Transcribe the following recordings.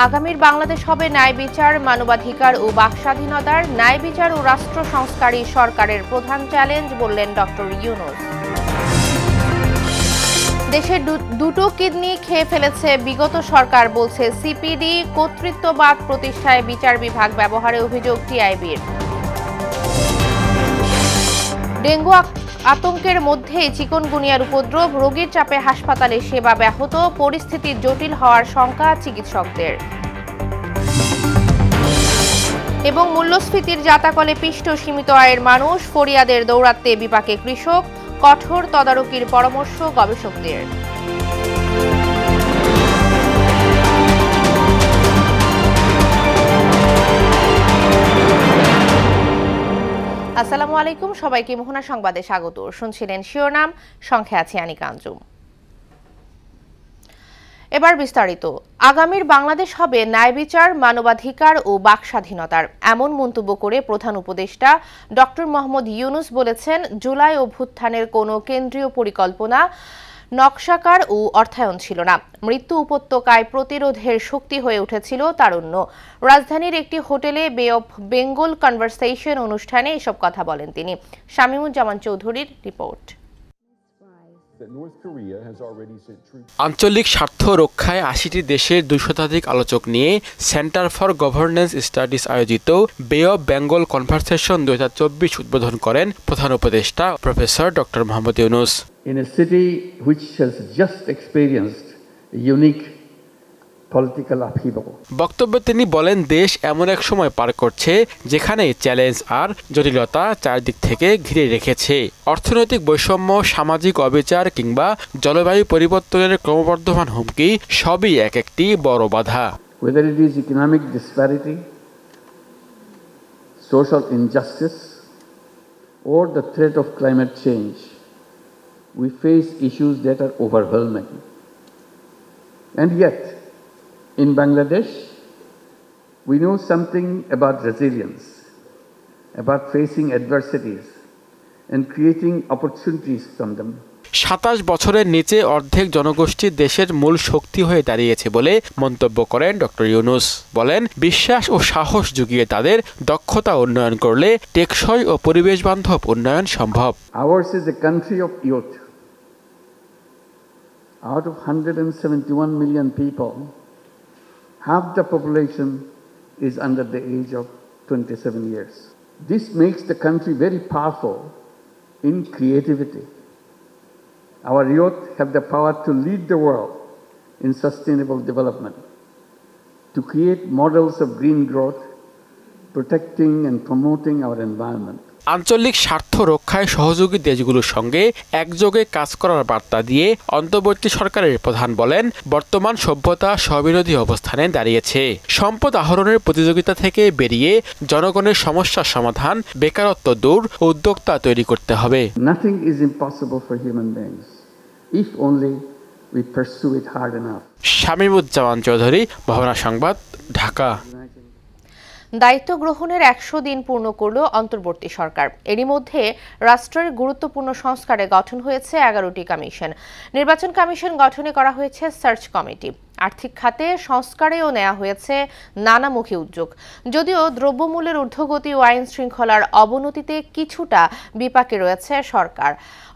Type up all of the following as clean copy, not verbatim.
আগামীর বাংলাদেশ হবে ন্যায় বিচার, মানবাধিকার ও বাকস্বাধীনতার। ন্যায় বিচার ও রাষ্ট্র সংস্কারই সরকারের প্রধান চ্যালেঞ্জ বললেন ডক্টর ইউনূস। দেশের দুটো কিডনি খেয়ে ফেলেছে বিগত সরকার, বলছে সিপিডি। কর্তৃত্ববাদ প্রতিষ্ঠায় বিচার বিভাগ ব্যবহারে অভিযোগ টিআইবির। ডেঙ্গু আতঙ্কের মধ্যেই চিকনগুনিয়ার উপদ্রব, রোগীর চাপে হাসপাতালে সেবা ব্যাহত, পরিস্থিতি জটিল হওয়ার শঙ্কা চিকিৎসকদের। এবং মূল্যস্ফীতির জাতাকলে পিষ্ট সীমিত আয়ের মানুষ, ফরিয়াদের দৌরাত্মে বিপাকে কৃষক, কঠোর তদারকির পরামর্শ গবেষকদের। আসসালামু আলাইকুম, সবাইকে মোহনা সংবাদে স্বাগত। শুনছিলেন শিরোনাম, সংখ্যা আছে আনিকা আঞ্জুম। এবার বিস্তারিত। আগামীর বাংলাদেশ হবে ন্যায় বিচার, মানবাধিকার ও বাকস্বাধীনতার, এমন মন্তব্য করে প্রধান উপদেষ্টা ডক্টর মোহাম্মদ ইউনূস বলেছেন, জুলাই অভ্যুত্থানের কোনো কেন্দ্রীয় পরিকল্পনা, নকশাকার ও অর্থায়ন ছিল না। মৃত্যু উপত্যকায় প্রতিরোধের শক্তি হয়ে উঠেছিল তারুণ্য। রাজধানীর একটি হোটেলে বে অফ বেঙ্গল কনভারসেশন অনুষ্ঠানে এসব কথা বলেন তিনি। শামীমুজ্জামান চৌধুরীর রিপোর্ট। আঞ্চলিক স্বার্থ রক্ষায় ৮০টি দেশের ২০০ শতাধিক আলোচক নিয়ে সেন্টার ফর গভর্নেন্স স্টাডিজ আয়োজিত বে অফ বেঙ্গল কনভারসেশন ২০২৪ উদ্বোধন করেন প্রধান উপদেষ্টা professor doctor Mohammad Yunus. In a city which has just experienced a unique political upheaval. বক্তব্যে তিনি বলেন, দেশ এমন এক সময় পার করছে যেখানে চ্যালেঞ্জ আর জটিলতা চারদিক থেকে ঘিরে রেখেছে। অর্থনৈতিক বৈষম্য, সামাজিক অবিচার কিংবা জলবায়ু পরিবর্তনের ক্রমবর্ধমান হুমকি সবই এক একটি বড় বাধা। Whether it is economic disparity, social injustice, or the threat of climate change, we face issues that are overwhelming. And yet, in Bangladesh, we know something about resilience, about facing adversities and creating opportunities from them. ২৭ বছরের নিচে অর্ধেক জনগোষ্ঠী দেশের মূল শক্তি হয়ে দাঁড়িয়েছে বলে মন্তব্য করেন ডক্টর ইউনূস। বলেন, বিশ্বাস ও সাহস জুগিয়ে তাদের দক্ষতা উন্নয়ন করলে টেকসই ও পরিবেশ বান্ধব উন্নয়ন সম্ভব। Ours is a country of youth. Out of 171 million people, half the population is under the age of 27 years. This makes the country very powerful in creativity. Our youth have the power to lead the world in sustainable development, to create models of green growth, protecting and promoting our environment. আঞ্চলিক স্বার্থ রক্ষায় সহযোগী দেশগুলোর সঙ্গে একযোগে কাজ করার বার্তা দিয়ে অন্তর্বর্তী সরকারের প্রধান বলেন, বর্তমান সভ্যতা স্ববিরোধী অবস্থানে দাঁড়িয়েছে। সম্পদ আহরণের প্রতিযোগিতা থেকে বেরিয়ে জনগণের সমস্যার সমাধান, বেকারত্ব দূর, উদ্যোক্তা তৈরি করতে হবে। Nothing is impossible for human beings if only we pursue it hard enough. Shamimuzzaman Chowdhury, মোহনা সংবাদ, ঢাকা। দায়িত্ব গ্রহণের ১০০ দিন পূর্ণ করল অন্তর্বর্তী সরকার। এরই মধ্যে রাষ্ট্রের গুরুত্বপূর্ণ সংস্কারে গঠন হয়েছে ১১টি কমিশন। নির্বাচন কমিশন গঠনে করা হয়েছে সার্চ কমিটি। আর্থিক খাতে সংস্কারেও নেওয়া হয়েছে নানামুখী উদ্যোগ। যদিও দ্রব্যমূল্যের ঊর্ধ্বগতি ও আইন শৃঙ্খলার অবনতিতে কিছুটা বিপাকে রয়েছে সরকার।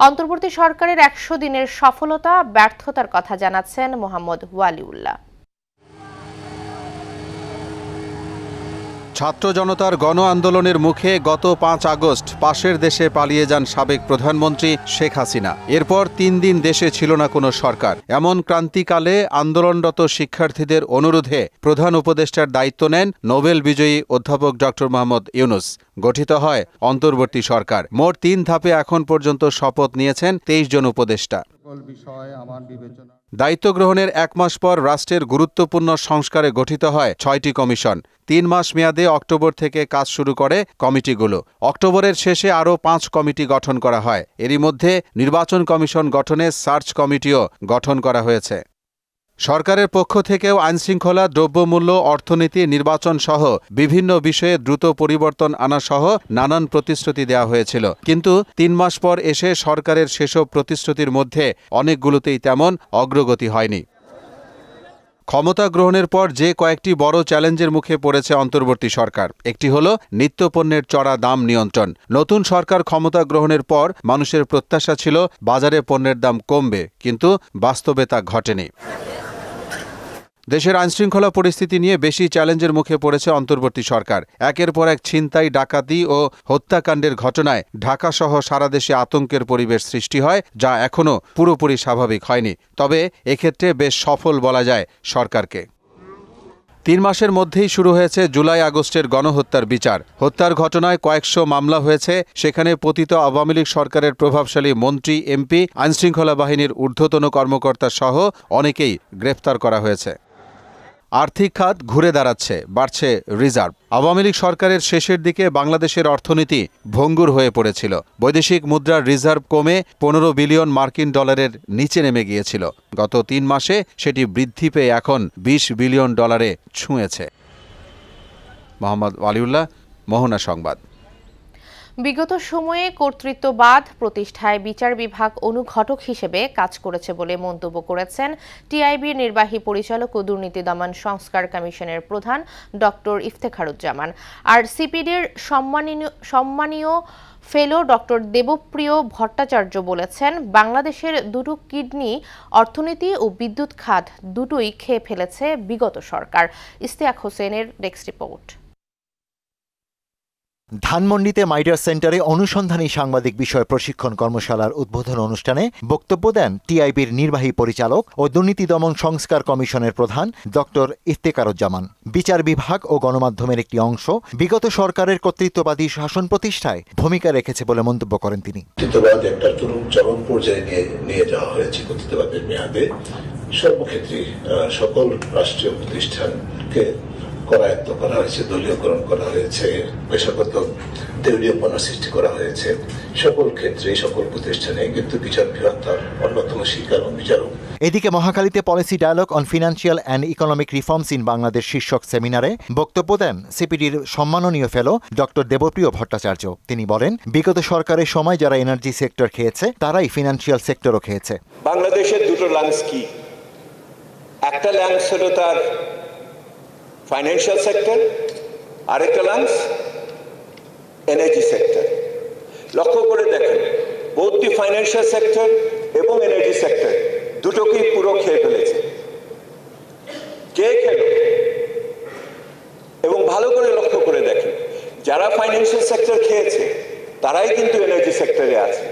অন্তর্বর্তী সরকারের ১০০ দিনের সফলতা ব্যর্থতার কথা জানাচ্ছেন মোহাম্মদ ওয়ালিউল্লাহ। ছাত্র জনতার গণ আন্দোলনের মুখে গত ৫ আগস্ট পাশের দেশে পালিয়ে যান সাবেক প্রধানমন্ত্রী শেখ হাসিনা। এরপর ৩ দিন দেশে ছিল না কোনো সরকার। এমন ক্রান্তিকালে আন্দোলনরত শিক্ষার্থীদের অনুরোধে প্রধান উপদেষ্টার দায়িত্ব নেন নোবেল বিজয়ী অধ্যাপক ডক্টর মোহাম্মদ ইউনূস। গঠিত হয় অন্তর্বর্তী সরকার। মোট ৩ ধাপে এখন পর্যন্ত শপথ নিয়েছেন ২৩ জন উপদেষ্টা। দায়িত্ব গ্রহণের ১ মাস পর রাষ্ট্রের গুরুত্বপূর্ণ সংস্কারে গঠিত হয় ৬টি কমিশন। ৩ মাস মেয়াদে অক্টোবর থেকে কাজ শুরু করে কমিটিগুলো। অক্টোবরের শেষে আরও ৫ কমিটি গঠন করা হয়। এরই মধ্যে নির্বাচন কমিশন গঠনে সার্চ কমিটিও গঠন করা হয়েছে। সরকারের পক্ষ থেকেও আইনশৃঙ্খলা, দ্রব্যমূল্য, অর্থনীতি, নির্বাচন সহ বিভিন্ন বিষয়ে দ্রুত পরিবর্তন আনা সহ নানান প্রতিশ্রুতি দেওয়া হয়েছিল। কিন্তু ৩ মাস পর এসে সরকারের সেসব প্রতিশ্রুতির মধ্যে অনেকগুলোতেই তেমন অগ্রগতি হয়নি। ক্ষমতা গ্রহণের পর যে কয়েকটি বড় চ্যালেঞ্জের মুখে পড়েছে অন্তর্বর্তী সরকার, একটি হল নিত্যপণ্যের চড়া দাম নিয়ন্ত্রণ। নতুন সরকার ক্ষমতা গ্রহণের পর মানুষের প্রত্যাশা ছিল বাজারে পণ্যের দাম কমবে, কিন্তু বাস্তবে তা ঘটেনি। দেশের আইনশৃঙ্খলা পরিস্থিতি নিয়ে বেশি চ্যালেঞ্জের মুখে পড়েছে অন্তর্বর্তী সরকার। একের পর এক ছিনতাই, ডাকাতি ও হত্যাকাণ্ডের ঘটনায় ঢাকাসহ সারা দেশে আতঙ্কের পরিবেশ সৃষ্টি হয়, যা এখনও পুরোপুরি স্বাভাবিক হয়নি। তবে এক্ষেত্রে বেশ সফল বলা যায় সরকারকে। 3 মাসের মধ্যেই শুরু হয়েছে জুলাই আগস্টের গণহত্যার বিচার। হত্যার ঘটনায় কয়েকশো মামলা হয়েছে। সেখানে পতিত আওয়ামী লীগ সরকারের প্রভাবশালী মন্ত্রী, এমপি, আইনশৃঙ্খলা বাহিনীর ঊর্ধ্বতন কর্মকর্তা সহ অনেকেই গ্রেফতার করা হয়েছে। আর্থিক খাত ঘুরে দাঁড়াচ্ছে, বাড়ছে রিজার্ভ। আওয়ামী লীগ সরকারের শেষের দিকে বাংলাদেশের অর্থনীতি ভঙ্গুর হয়ে পড়েছিল। বৈদেশিক মুদ্রার রিজার্ভ কমে 15 বিলিয়ন মার্কিন ডলারের নিচে নেমে গিয়েছিল। গত 3 মাসে সেটি বৃদ্ধি পেয়ে এখন 20 বিলিয়ন ডলারে ছুঁয়েছে। মোহাম্মদ ওয়ালিউল্লাহ, মোহনা সংবাদ। বিগত সময়ে কর্তৃত্ববাদ প্রতিষ্ঠায় বিচার বিভাগ অনুঘটক হিসেবে কাজ করেছে বলে মন্তব্য করেছেন টিআইবির নির্বাহী পরিচালক ও দুর্নীতি দমন সংস্কার কমিশনের প্রধান ডক্টর ইফতেখারুজ্জামান। আর সিপিডির সম্মানীয় ফেলো ডক্টর দেবপ্রিয় ভট্টাচার্য বলেছেন, বাংলাদেশের দুটো কিডনি, অর্থনীতি ও বিদ্যুৎ খাত দুটোই খেয়ে ফেলেছে বিগত সরকার। ইশতিয়াক হোসেনের ডেস্ক রিপোর্ট। ধানমন্ডিতে মাইডার সেন্টারে অনুসন্ধানী সাংবাদিক বিষয় প্রশিক্ষণ কর্মশালার উদ্বোধন অনুষ্ঠানে বক্তব্য দেন টিআইবির নির্বাহী পরিচালক ও দুর্নীতি দমন সংস্কার কমিশনের প্রধান ডক্টর ইফতেখারুজ্জামান। বিচার বিভাগ ও গণমাধ্যমের একটি অংশ বিগত সরকারের কর্তৃত্ববাদী শাসন প্রতিষ্ঠায় ভূমিকা রেখেছে বলে মন্তব্য করেন তিনি। কর্তৃত্ববাদ একটা চরম পর্যায়ে নিয়ে যাওয়া হয়েছে। কর্তৃত্ববাদের মেয়াদে সর্বক্ষেত্রে সকল রাষ্ট্রীয় প্রতিষ্ঠানকে করায়ত্ত করা হয়েছে, দলীয়করণ করা হয়েছে, পেশাগত দেউলিয়াপনা সৃষ্টি করা হয়েছে। সকল ক্ষেত্রে সকল প্রতিষ্ঠানে কিন্তু বিচার বিভাগ তার অন্যতম শিকার ও বিচারক। এদিকে মহাখালীতে policy dialogue on financial and economic reforms in Bangladesh শীর্ষক সেমিনারে বক্তব্য দেন সিপিডির সম্মাননীয় ফেলো ডক্টর দেবপ্রিয় ভট্টাচার্য। তিনি বলেন, বিগত সরকারের সময় যারা এনার্জি সেক্টর খেয়েছে তারাই ফিনান্সিয়াল সেক্টরও খেয়েছে। বাংলাদেশের দুটো লাংস কি? একটা লাংস হলো তার ফাইন্যান্সিয়াল সেক্টর, আরেকটা লাংস এনার্জি সেক্টর। লক্ষ্য করে দেখেন, বোথ দি ফাইন্যান্সিয়াল সেক্টর এবং এনার্জি সেক্টর দুটোকেই পুরো খেয়ে ফেলেছে। কে খেল? এবং ভালো করে লক্ষ্য করে দেখেন, যারা ফাইন্যান্সিয়াল সেক্টর খেয়েছে তারাই কিন্তু এনার্জি সেক্টরে আছে,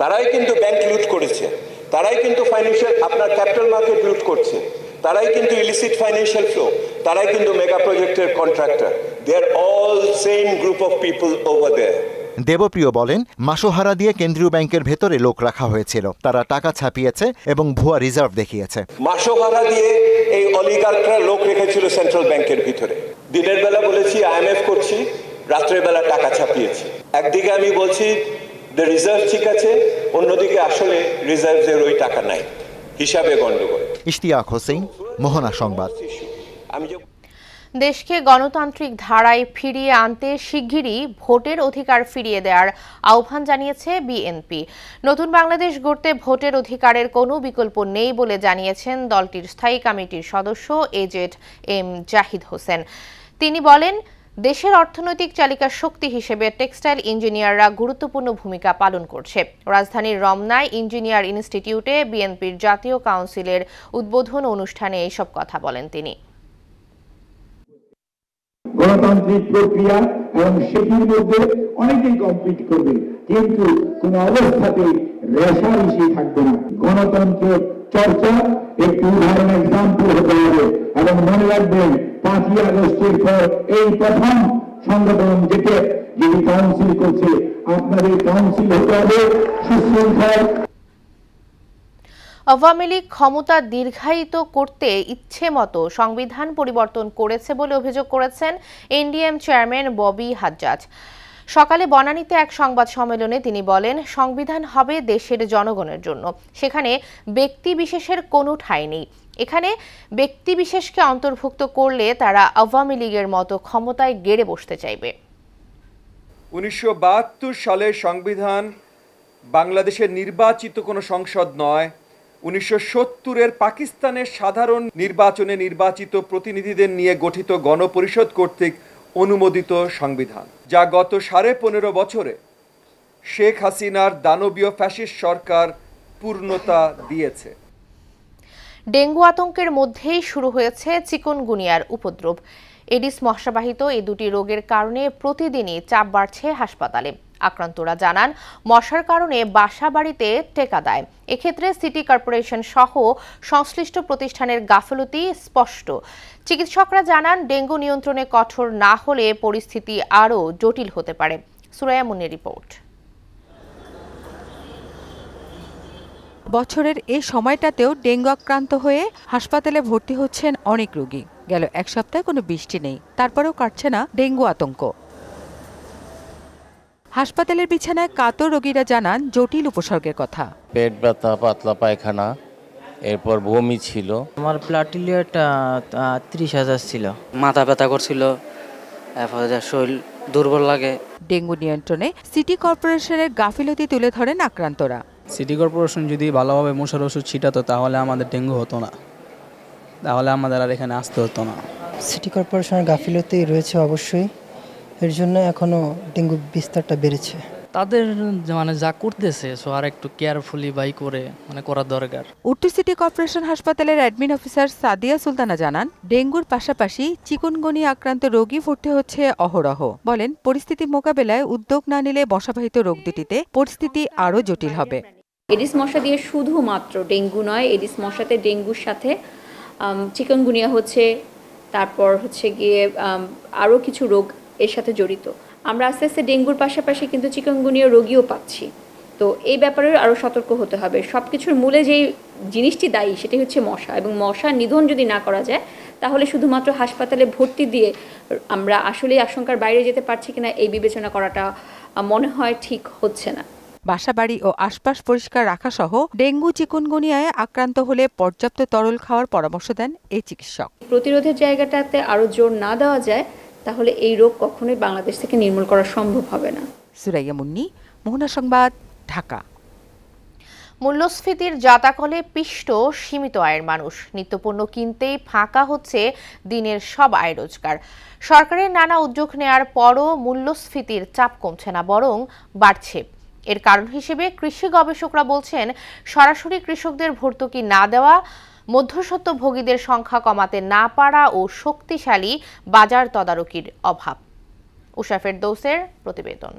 তারাই কিন্তু ব্যাংক লুট করেছে, তারাই কিন্তু ফাইন্যান্সিয়াল আপনার ক্যাপিটাল মার্কেট লুট করছে, তারাই কিন্তু ইলিসিট ফাইন্যান্সিয়াল ফ্লো, তারাই কিন্তু মেগা প্রজেক্টের contractor. They are all same group of people over there. Debapriya বলেন, মাসোহারা দিয়ে কেন্দ্রীয় ব্যাংকের ভেতরে লোক রাখা হয়েছিল, তারা টাকা ছাপিয়েছে এবং ভুয়া রিজার্ভ দেখিয়েছে। মাসোহারা দিয়ে এই অলিগার্করা লোক রেখেছিল সেন্ট্রাল ব্যাংকের ভিতরে। দিনের বেলা বলেছি আইএমএফ করছি, রাত্রের বেলা টাকা ছাপিয়েছি। একদিকে আমি বলছি রিজার্ভ ঠিক আছে, অন্যদিকে আসলে রিজার্ভের ওই টাকা নাই, হিসাবে গন্ডগোল। ইশতিয়াক হোসেন, মোহনা সংবাদ। দেশকে গণতান্ত্রিক ধারায় ফিরিয়ে আনতে শিগগিরই ভোটের অধিকার ফিরিয়ে দেওয়ার আহ্বান জানিয়েছে বিএনপি। নতুন বাংলাদেশ গড়তে ভোটের অধিকারের কোনো বিকল্প নেই বলে জানিয়েছেন দলটির স্থায়ী কমিটির সদস্য এজেড এম জাহিদ হোসেন। তিনি বলেন, দেশের অর্থনৈতিক চালিকা শক্তি হিসেবে টেক্সটাইল ইঞ্জিনিয়াররা গুরুত্বপূর্ণ ভূমিকা পালন করছে। রাজধানীর রমনায় ইঞ্জিনিয়ার ইনস্টিটিউটে বিএনপির জাতীয় কাউন্সিলের উদ্বোধন অনুষ্ঠানে এসব কথা বলেন তিনি। গণতান্ত্রিক প্রক্রিয়া এবং সেটির মধ্যে অনেকেই কমপ্লিট করবে, কিন্তু কোন অবস্থাতেই রেশারেশি থাকবে না। গণতন্ত্র চর্চা একটি উদাহরণ এক্সাম্পল হতে হবে। এবং মনে রাখবেন, 5ই আগস্টের পর এই প্রথম সংগঠন যেটি কাউন্সিল করছে, আপনাদের কাউন্সিল হতে হবে সুশৃঙ্খল। আওয়ামী লীগ ক্ষমতা দীর্ঘায়িত করতে ইচ্ছে মতো সংবিধান পরিবর্তন করেছে বলে অভিযোগ করেছেন এনডিএম চেয়ারম্যান ববি হাজ্জাজ। সকালে বনানীতে এক সংবাদ সম্মেলনে তিনি বলেন, সংবিধান হবে দেশের জনগণের জন্য, সেখানে ব্যক্তি বিশেষের কোনো ঠাঁই নেই। এখানে ব্যক্তি বিশেষকে অন্তর্ভুক্ত করলে তারা আওয়ামী লীগের মতো ক্ষমতায় গেড়ে বসতে চাইবে। 1972 সালের সংবিধান বাংলাদেশের নির্বাচিত কোনো সংসদ নয়, 1970-এর পাকিস্তানের সাধারণ নির্বাচনে নির্বাচিত প্রতিনিধিদের নিয়ে গঠিত গণপরিষদ কর্তৃক অনুমোদিত সংবিধান, যা গত 15.5 বছরে শেখ হাসিনার দানবীয় ফ্যাসিস্ট সরকার পূর্ণতা দিয়েছে। ডেঙ্গু আতঙ্কের মধ্যেই শুরু হয়েছে চিকুনগুনিয়ার উপদ্রব। এডিস মশাবাহিত এই দুটি রোগের কারণে প্রতিদিনই চাপ বাড়ছে হাসপাতালে। আক্রান্তরা জানান, মশার কারণে বাসা বাড়িতে টেকা দেয়। এক্ষেত্রে সিটি কর্পোরেশন সহ সংশ্লিষ্ট প্রতিষ্ঠানের গাফিলতি স্পষ্ট। চিকিৎসকরা জানান, ডেঙ্গু নিয়ন্ত্রণে কঠোর না হলে পরিস্থিতি আরও জটিল হতে পারে। সুরাইয়া মুন্নির রিপোর্ট। বছরের এই সময়টাতেও ডেঙ্গু আক্রান্ত হয়ে হাসপাতালে ভর্তি হচ্ছেন অনেক রোগী। গেল এক সপ্তাহে কোনো বৃষ্টি নেই, তারপরেও কাটছে না ডেঙ্গু আতঙ্ক। হাসপাতালের বিছানায় কাতর রোগীরা জানান জটিল উপসর্গের কথা। পেট ব্যথা, পাতলা পায়খানা, এরপর বমি ছিল। আমার প্লাটিলিয়াটা 30,000 ছিল। মাথা ব্যথা করছিল, শরীর দুর্বল লাগে। ডেঙ্গু নিয়ন্ত্রণে সিটি কর্পোরেশনের গাফিলতি তুলে ধরেন আক্রান্তরা। সিটি কর্পোরেশন যদি ভালোভাবে মশার ওষুধ ছিটাতো তাহলে আমাদের ডেঙ্গু হতো না, তাহলে আমাদের আর এখানে আসতে হতো না। সিটি কর্পোরেশনের গাফিলতি রয়েছে অবশ্যই, এর জন্য এখনো ডেঙ্গু বিস্তারটা বেড়েছে। তাদের যা করতেছে আর একটু কেয়ারফুলি করে করা দরকার। উত্তর সিটি কর্পোরেশন হাসপাতালের অ্যাডমিন অফিসার সাদিয়া সুলতানা জানান, ডেঙ্গুর পাশাপাশি চিকুনগুনিয়া আক্রান্ত রোগী ভর্তি হচ্ছে অহরহ। বলেন, পরিস্থিতি মোকাবেলায় উদ্যোগ না নিলে মশাবাহিত রোগ দুটিতে পরিস্থিতি আরও জটিল হবে। এডিস মশা দিয়ে শুধুমাত্র ডেঙ্গু নয়, এডিস মশাতে ডেঙ্গুর সাথে চিকুনগুনিয়া হচ্ছে, তারপর গিয়ে আরও কিছু রোগ এর সাথে জড়িত। আমরা আস্তে আস্তে ডেঙ্গুর পাশাপাশি কিন্তু চিকুনগুনিয়া রোগীও পাচ্ছি। তো এই ব্যাপারে আরও সতর্ক হতে হবে। সব কিছুর মূলে যেই জিনিসটি দায়ী সেটি হচ্ছে মশা, এবং মশা নিধন যদি না করা যায় তাহলে শুধুমাত্র হাসপাতালে ভর্তি দিয়ে আমরা আসলে আশঙ্কার বাইরে যেতে পারছি কিনা এই বিবেচনা করাটা মনে হয় ঠিক হচ্ছে না। বাসাবাড়ি ও আশপাশ পরিষ্কার রাখা সহ ডেঙ্গু চিকুনগুনিয়ায় আক্রান্ত হলে পর্যাপ্ত তরল খাওয়ার পরামর্শ দেন এই চিকিৎসক। প্রতিরোধের জায়গাটাতে আরও জোর না দেওয়া যায় তাহলে এই রোগ কখনোই বাংলাদেশ থেকে নির্মূল করা সম্ভব হবে না। সুরাইয়া মুন্নি, মোহনা সংবাদ, ঢাকা। মূল্যস্ফীতির জাতাকলে পিষ্ট সীমিত আয়ের মানুষ। নিত্যপণ্য কিনতেই ফাঁকা হচ্ছে দিনের সব আয় রোজগার। সরকারের নানা উদ্যোগ নেয়ার পরও মূল্যস্ফীতির চাপ কমছে না, বরং বাড়ছে। এর কারণ হিসেবে কৃষি গবেষকরা বলছেন, সরাসরি কৃষকদের ভর্তুকি না দেওয়া, মধ্যস্বত্বভোগীদের সংখ্যা কমাতে না পারা ও শক্তিশালী বাজার তদারকির অভাব। উষা ফেরদৌসের প্রতিবেদন।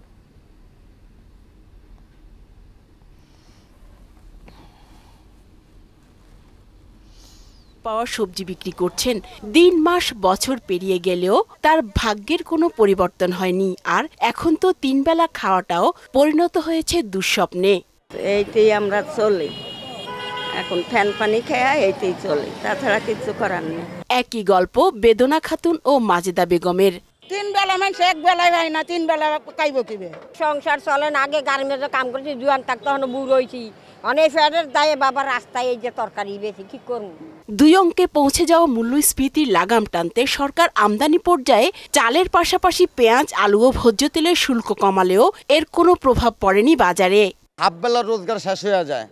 পাওয়া সবজি বিক্রি করছেন। দিন মাস বছর পেরিয়ে গেলেও তার ভাগ্যের কোনো পরিবর্তন হয়নি। আর এখন তো 3 বেলা খাওয়াটাও পরিণত হয়েছে দুঃস্বপ্নে। এইটাই আমরা চলি, এখন ফ্যান পানি খেয়া এইটাই চলি, তাছাড়া কিছু করার নেই। একই গল্প বেদনা খাতুন ও মাজেদা বেগমের। 3 বেলা মানুষ এক বেলায় হয় না, 3 বেলা খাইব কিবে? সংসার চলে না। আগে গার্মেন্টে কাম করছি, জুয়ান থাকতে হন বুড়ো হয়েছি, অনেক ফ্যাটের দায়ে বাবা রাস্তায় এই যে তরকারি বেশি কি করবো। 2 অঙ্কে পৌঁছে যাওয়া মূল্যস্ফীতির লাগাম টানতে সরকার আমদানি পর্যায়ে চালের পাশাপাশি পেঁয়াজ, আলু ও ভোজ্য তেলের শুল্ক কমালেও এর কোনো প্রভাব পড়েনি বাজারে। হাফ বেলার রোজগার শেষ হয়ে যায়,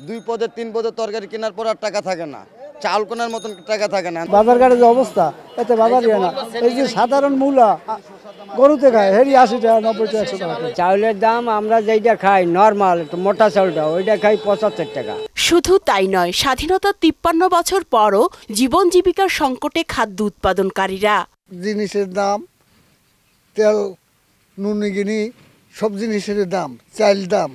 2 পদের 3 পদের তরকারি কেনার পর আর টাকা থাকে না, চাল কেনার মতন টাকা থাকে না। বাজার ঘাটের যে অবস্থা, এতে বাজার না। এই যে সাধারণ মূলা গরুতে খায়, হেরি 80 টাকা 90 টাকা 100 টাকা। চাউলের দাম আমরা যেটা খাই নরমাল মোটা চাউলটা, ওইটা খাই 75 টাকা। শুধু তাই নয়, স্বাধীনতা 53 বছর পরও জীবন জীবিকার সংকটে খাদ্য উৎপাদনকারীরা। জিনিসের দাম, তেল, নুন, গিনি, সব জিনিসের দাম, চাল দাম,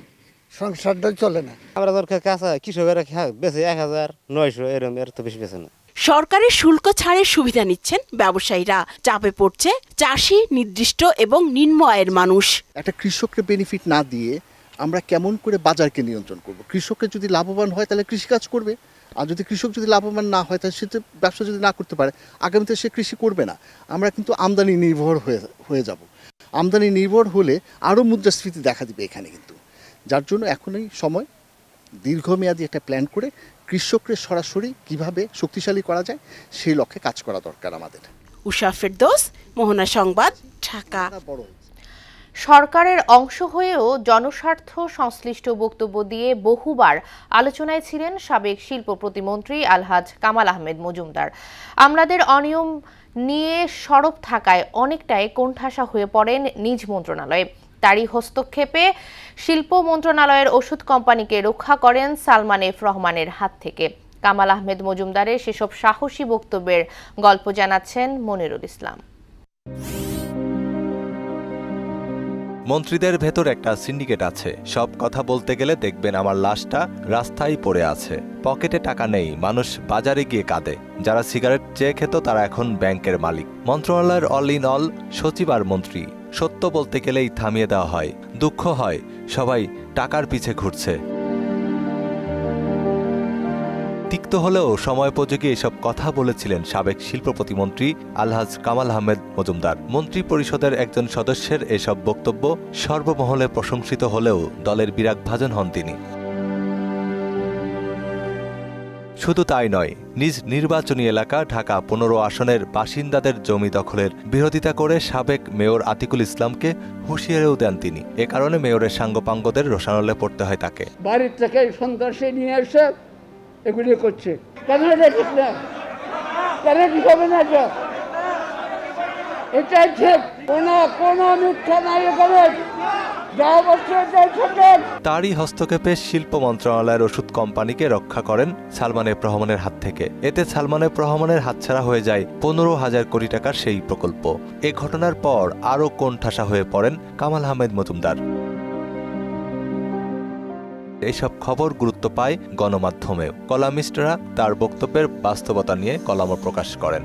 সংসারটা চলে না। আমরা দরকার কাঁচা কৃষকেরা বেশি 1900 এরকম, এর তো বেশি বেছে না। সরকারের শুল্ক ছাড়ের সুবিধা নিচ্ছেন ব্যবসায়ীরা, চাপে পড়ছে চাষি, নির্দিষ্ট এবং নিম্ন আয়ের মানুষ। একটা কৃষককে বেনিফিট না দিয়ে আমরা কেমন করে বাজারকে নিয়ন্ত্রণ করব? কৃষকের যদি লাভবান হয় তাহলে কৃষিকাজ করবে, আর যদি কৃষক যদি লাভবান না হয় তাহলে সে ব্যবসা যদি না করতে পারে আগামীতে সে কৃষি করবে না। আমরা কিন্তু আমদানি নির্ভর হয়ে যাব। আমদানি নির্ভর হলে আরও মুদ্রাস্ফীতি দেখা দিবে এখানে কিন্তু। যার জন্য এখনই সময় দীর্ঘমেয়াদী একটা প্ল্যান করে কৃষকদের সরাসরি কিভাবে শক্তিশালী করা যায় সেই লক্ষ্যে কাজ করা দরকার আমাদের। উষা ফেরদৌস, মোহনা সংবাদ, ঢাকা। সরকারের অংশ হয়েও জনস্বার্থ সংশ্লিষ্ট বক্তব্য দিয়ে বহুবার আলোচনায় ছিলেন সাবেক শিল্প প্রতিমন্ত্রী আলহাজ কামাল আহমেদ মজুমদার। আমলাদের অনিয়ম নিয়ে সরব থাকায় অনেকটাই কোণঠাসা হয়ে পড়েন নিজ মন্ত্রণালয়ে। তারই হস্তক্ষেপে শিল্প মন্ত্রণালয়ের ওষুধ কোম্পানিকে রক্ষা করেন সালমান এফ রহমানের হাত থেকে। কামাল আহমেদ মজুমদারের সেসব সাহসী বক্তব্যের গল্প জানাচ্ছেন মনিরুল ইসলাম। মন্ত্রীদের ভেতর একটা সিন্ডিকেট আছে। সব কথা বলতে গেলে দেখবেন আমার লাশটা রাস্তায় পড়ে আছে, পকেটে টাকা নেই, মানুষ বাজারে গিয়ে কাঁদে। যারা সিগারেট চেয়ে খেত তারা এখন ব্যাংকের মালিক। মন্ত্রণালয়ের অল ইন অল সচিব আর মন্ত্রী। সত্য বলতে গেলেই থামিয়ে দেওয়া হয়। দুঃখ হয় সবাই টাকার পিছে ঘুরছে। তিক্ত হলেও সময়োপযোগী এসব কথা বলেছিলেন সাবেক শিল্প প্রতিমন্ত্রী আলহাজ কামাল আহমেদ মজুমদার। মন্ত্রী পরিষদের একজন সদস্যের এসব বক্তব্য সর্বমহলে প্রশংসিত হলেও দলের বিরাগভাজন হন তিনি। শুধু তাই নয়, নিজ নির্বাচনী এলাকা ঢাকা 15 আসনের বাসিন্দাদের জমি দখলের বিরোধিতা করে সাবেক মেয়র আতিকুল ইসলামকে হুঁশিয়ারিও দেন তিনি। এ কারণে মেয়রের সাঙ্গপাঙ্গদের রোষানলে পড়তে হয় তাকে। বাড়ির থেকে সন্ত্রাসী নিয়ে এসে এগুলি করছে, কেন এটা ঠিক না? কেন ঠিক হবে না? এটাই ঠিক, কোনো মিথ্যা নাই এখানে। তারই হস্তক্ষেপে শিল্প মন্ত্রণালয়ের ওষুধ কোম্পানিকে রক্ষা করেন সালমান এফ রহমানের হাত থেকে। এতে সালমান এফ রহমানের হাতছাড়া হয়ে যায় 15,000 কোটি টাকার সেই প্রকল্প। এ ঘটনার পর আরও কোণঠাসা হয়ে পড়েন কামাল আহমেদ মজুমদার। এইসব খবর গুরুত্ব পায় গণমাধ্যমেও। কলামিস্টরা তার বক্তব্যের বাস্তবতা নিয়ে কলামও প্রকাশ করেন।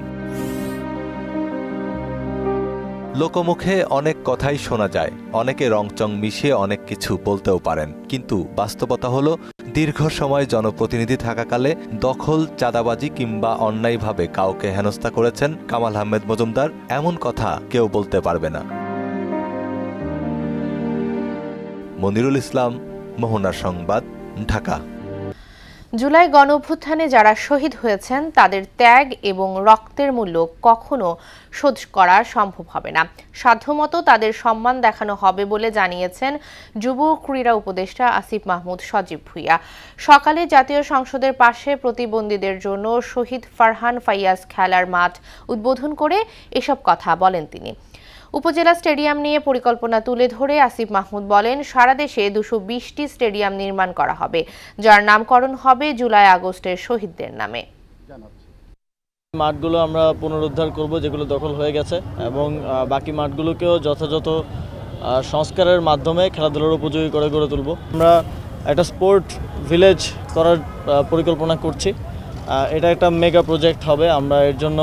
লোকমুখে অনেক কথাই শোনা যায়, অনেকে রংচং মিশিয়ে অনেক কিছু বলতেও পারেন, কিন্তু বাস্তবতা হলো দীর্ঘ সময় জনপ্রতিনিধি থাকাকালে দখল, চাঁদাবাজি কিংবা অন্যায়ভাবে কাউকে হেনস্থা করেছেন কামাল আহমেদ মজুমদার, এমন কথা কেউ বলতে পারবে না। মনিরুল ইসলাম, মোহনার সংবাদ, ঢাকা। জুলাই গণঅভ্যুত্থানে যারা শহীদ হয়েছেন তাদের ত্যাগ এবং রক্তের মূল্য কখনো শোধ করা সম্ভব হবে না। সাধ্যমতো তাদের সম্মান দেখানো হবে বলে জানিয়েছেন যুব ক্রীড়া উপদেষ্টা আসিফ মাহমুদ সজীব ভুঁইয়া। সকালে জাতীয় সংসদের পাশে প্রতিবন্ধীদের জন্য শহীদ ফারহান ফাইয়াজ খেলার মাঠ উদ্বোধন করে এসব কথা বলেন তিনি। উপজেলা স্টেডিয়াম নিয়ে পরিকল্পনা তুলে ধরে আসিফ মাহমুদ বলেন, সারা দেশে 220টি স্টেডিয়াম নির্মাণ করা হবে, যার নামকরণ হবে জুলাই আগস্টের শহীদদের নামে। মাঠগুলো আমরা পুনরুদ্ধার করব যেগুলো দখল হয়ে গেছে, এবং বাকি মাঠগুলোকেও যথাযথ সংস্কারের মাধ্যমে খেলাধুলার উপযোগী করে গড়ে তুলব। আমরা একটা স্পোর্ট ভিলেজ করার পরিকল্পনা করছি। এটা একটা মেগা প্রজেক্ট হবে। আমরা এর জন্য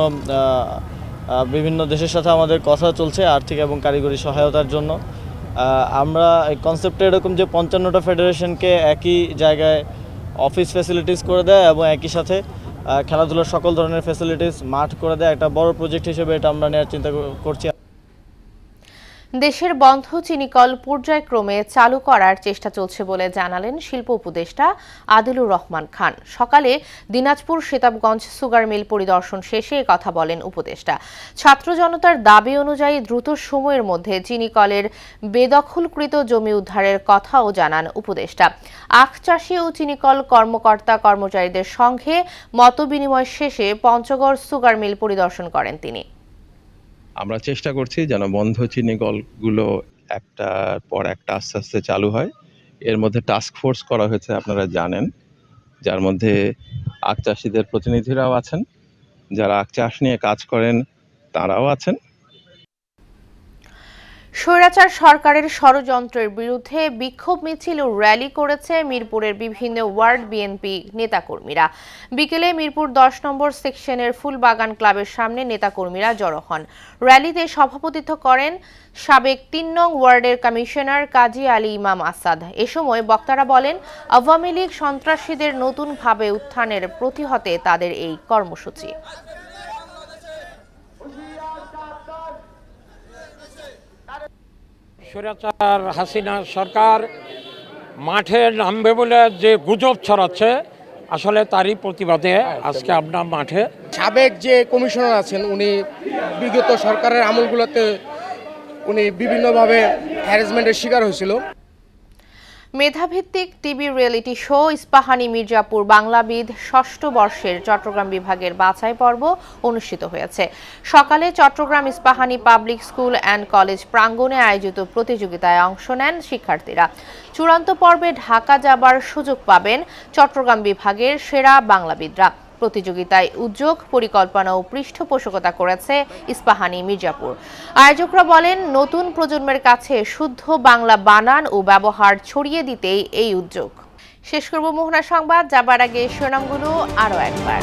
বিভিন্ন দেশের সাথে আমাদের কথা চলছে আর্থিক এবং কারিগরি সহায়তার জন্য। আমরা এই কনসেপ্টে এরকম যে 55টা ফেডারেশনকে একই জায়গায় অফিস ফ্যাসিলিটিস করে দেয় এবং একই সাথে খেলাধুলার সকল ধরনের ফ্যাসিলিটিস মাঠ করে দেয়, একটা বড় প্রজেক্ট হিসেবে এটা আমরা নেওয়ার চিন্তা করছি। দেশের বন্ধ চিনিকল পর্যায়ক্রমে চালু করার চেষ্টা চলছে বলে জানালেন শিল্প উপদেষ্টা আদিলুর রহমান খান। সকালে দিনাজপুর সেতাবগঞ্জ সুগার মিল পরিদর্শন শেষে কথা বলেন উপদেষ্টা। ছাত্র জনতার দাবি অনুযায়ী দ্রুত সময়ের মধ্যে চিনিকলের বেদখলকৃত জমি উদ্ধারের কথাও জানান উপদেষ্টা। আখ চাষি ও চিনিকল কর্মকর্তা কর্মচারীদের সঙ্গে মতবিনিময় শেষে পঞ্চগড় সুগার মিল পরিদর্শন করেন তিনি। আমরা চেষ্টা করছি যেন বন্ধ চিনিকলগুলো একটার পর একটা আস্তে আস্তে চালু হয়। এর মধ্যে টাস্ক ফোর্স করা হয়েছে, আপনারা জানেন, যার মধ্যে আখ চাষিদের প্রতিনিধিরাও আছেন, যারা আখ চাষ নিয়ে কাজ করেন তারাও আছেন। স্বৈরাচার সরকারের ষড়যন্ত্রের বিরুদ্ধে বিক্ষোভ মিছিল ও র্যালি করেছে মিরপুরের বিভিন্ন ওয়ার্ড বিএনপি নেতাকর্মীরা। বিকেলে মিরপুর 10 নম্বর সেকশনের ফুলবাগান ক্লাবের সামনে নেতাকর্মীরা জড়ো হন। র্যালিতে সভাপতিত্ব করেন সাবেক 3 নং ওয়ার্ডের কমিশনার কাজী আলী ইমাম আসাদ। এ সময় বক্তারা বলেন, আওয়ামী লীগ সন্ত্রাসীদের নতুনভাবে উত্থানের প্রতিহতে তাদের এই কর্মসূচি। স্বৈরাচার হাসিনা সরকার মাঠে নামবে বলে যে গুজব ছড়াচ্ছে, আসলে তারই প্রতিবাদে আজকে আমরা মাঠে। সাবেক যে কমিশনার আছেন উনি বিগত সরকারের আমলগুলোতে উনি বিভিন্নভাবে হ্যারাসমেন্টের শিকার হয়েছিল। মেধাভিত্তিক TV reality show Ispahani Mirzapur Banglabid ষষ্ঠ বর্ষের চট্টগ্রাম বিভাগের বাছাই পর্ব অনুষ্ঠিত হয়েছে। সকালে Chittagong Ispahani public school and college প্রাঙ্গণে আয়োজিত প্রতিযোগিতায় অংশ নেন শিক্ষার্থীরা। চূড়ান্ত পর্বে ঢাকা যাবার সুযোগ পাবেন চট্টগ্রাম বিভাগের সেরা বাংলাবিদরা। প্রতিযোগিতায় উদ্যোগ, পরিকল্পনা ও পৃষ্ঠপোষকতা করেছে ইস্পাহানি মির্জাপুর। আয়োজকরা বলেন, নতুন প্রজন্মের কাছে শুদ্ধ বাংলা বানান ও ব্যবহার ছড়িয়ে দিতেই এই উদ্যোগ। শেষ করব মোহনা সংবাদ, যাবার আগে শিরোনামগুলো আরও একবার।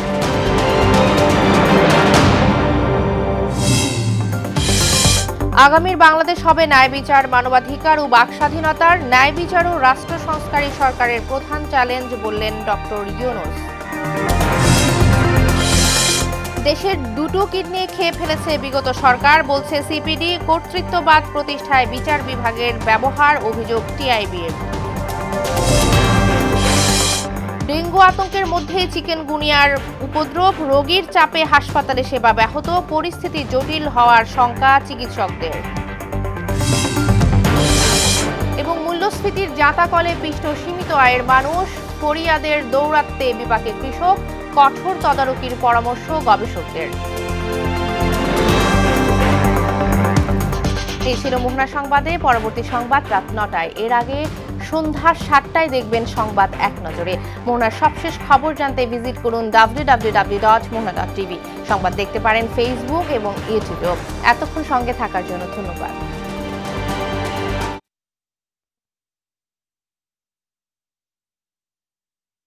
আগামীর বাংলাদেশ হবে ন্যায় বিচার, মানবাধিকার ও বাক স্বাধীনতার। ন্যায় বিচার ও রাষ্ট্র সংস্কারই সরকারের প্রধান চ্যালেঞ্জ বললেন ডক্টর ইউনূস। দেশের দুটো কিডনি খেয়ে ফেলেছে বিগত সরকার, বলছে সিপিডি। কর্তৃত্ববাদ প্রতিষ্ঠায় বিচার বিভাগের ব্যবহার, অভিযোগ টিআইবির। ডেঙ্গু আতঙ্কের মধ্যেই চিকেনগুনিয়ার উপদ্রব, রোগীর চাপে হাসপাতালে সেবা ব্যাহত, পরিস্থিতি জটিল হওয়ার শঙ্কা চিকিৎসকদের। এবং মূল্যস্ফীতির জাঁতাকলে পিষ্ট সীমিত আয়ের মানুষ, ফরিয়াদের দৌরাত্মে বিপাকে কৃষক, কঠোর তদারকির পরামর্শ গবেষকদের। এই ছিল মোহনা সংবাদে। পরবর্তী সংবাদ রাত ৯টায়। এর আগে সন্ধ্যা ৭টায় দেখবেন সংবাদ এক নজরে। মোহনার সবশেষ খবর জানতে ভিজিট করুন www.mohna.tv। সংবাদ দেখতে পারেন ফেসবুক এবং ইউটিউবেও। এতক্ষণ সঙ্গে থাকার জন্য ধন্যবাদ।